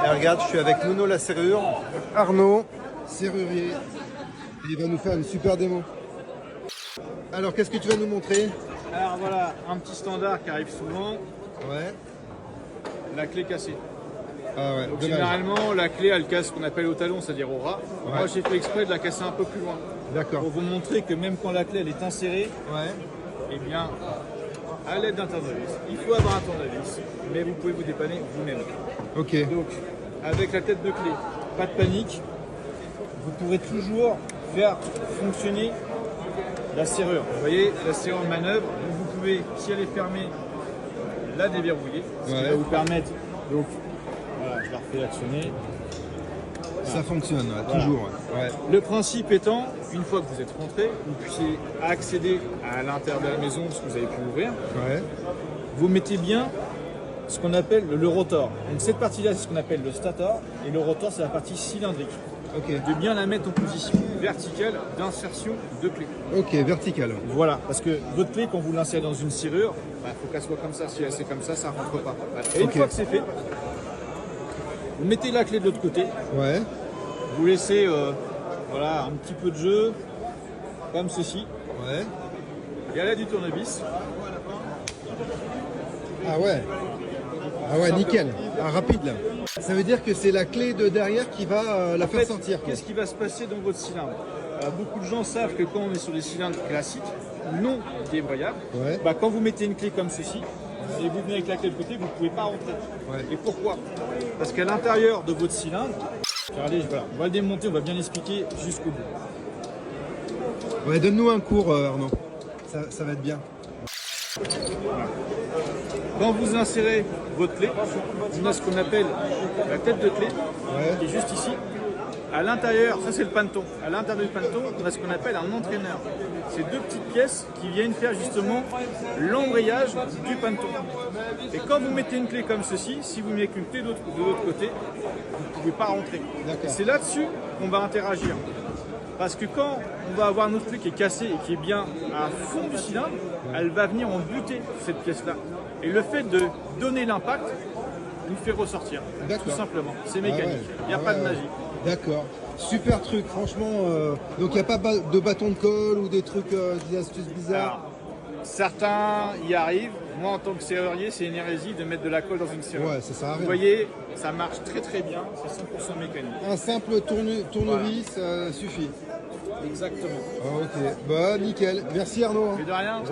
Et regarde, je suis avec Nuno la serrure, Arnaud, serrurier. Et il va nous faire une super démo. Alors, qu'est-ce que tu vas nous montrer? Alors voilà, un petit standard qui arrive souvent, Ouais. la clé cassée. Ah ouais, Donc dommage. généralement, la clé, elle casse ce qu'on appelle au talon, c'est-à-dire au ras. Ouais. Moi, j'ai fait exprès de la casser un peu plus loin. D'accord. Pour vous montrer que même quand la clé elle est insérée, Ouais. eh bien, à l'aide d'un tournevis, il faut avoir un tournevis, mais vous pouvez vous dépanner vous-même. Ok. Donc, avec la tête de clé, pas de panique, vous pourrez toujours faire fonctionner la serrure. Vous voyez, la serrure manœuvre, donc vous pouvez, si elle est fermée, la déverrouiller, ce qui Ouais. va vous permettre, donc, voilà, je la refais actionner. Ça fonctionne, ouais, Voilà. toujours. Ouais. Le principe étant, une fois que vous êtes rentré, vous puissiez accéder à l'intérieur de la maison, ce que vous avez pu ouvrir, Ouais. vous mettez bien ce qu'on appelle le rotor. Donc cette partie-là, c'est ce qu'on appelle le stator, et le rotor, c'est la partie cylindrique. Ok. De bien la mettre en position verticale d'insertion de clé. Ok, vertical. Voilà, parce que votre clé, quand vous l'insérez dans une serrure, il faut qu'elle soit comme ça. Si elle c'est comme ça ne rentre pas. Voilà. Et une Ok. fois que c'est fait, vous mettez la clé de l'autre côté, Ouais. vous laissez voilà, un petit peu de jeu, comme ceci, Ouais. et à l'aide du tournevis. Ah ouais. Ah ouais, nickel. Ah, rapide là. Ça veut dire que c'est la clé de derrière qui va la En faire fait, sortir, quoi. qu'est-ce qui va se passer dans votre cylindre? Beaucoup de gens savent que quand on est sur des cylindres classiques, non débrayables, Ouais. bah, quand vous mettez une clé comme ceci, et vous venez avec la clé de côté, vous ne pouvez pas rentrer. Ouais. Et pourquoi? Parce qu'à l'intérieur de votre cylindre, regardez, voilà, on va le démonter, on va bien l'expliquer jusqu'au bout. Ouais, donne-nous un cours, Arnaud. Ça va être bien. Quand vous insérez votre clé, on a ce qu'on appelle la tête de clé, Ouais. qui est juste ici. À l'intérieur, ça c'est le paneton. À l'intérieur du paneton, on a ce qu'on appelle un entraîneur. C'est deux petites pièces qui viennent faire justement l'embrayage du paneton. Et quand vous mettez une clé comme ceci, si vous mettez une clé de l'autre côté, vous ne pouvez pas rentrer. D'accord. Et c'est là-dessus qu'on va interagir. Parce que quand on va avoir notre clé qui est cassée et qui est bien à fond du cylindre, elle va venir en buter cette pièce-là. Et le fait de donner l'impact nous fait ressortir. D'accord. Tout simplement. C'est Ah mécanique. ouais. Il n'y a Ah pas de ouais, magie. ouais. D'accord. Super truc, franchement. Donc il n'y a pas de bâton de colle ou des trucs, des astuces bizarres. Alors, certains y arrivent. Moi, en tant que serrurier, c'est une hérésie de mettre de la colle dans une serrure. Ouais, ça sert à rien. Vous voyez, ça marche très très bien. C'est 100% mécanique. Un simple tournevis suffit. Exactement. Ah, ok. Bah nickel. Merci Arnaud. Mais de rien.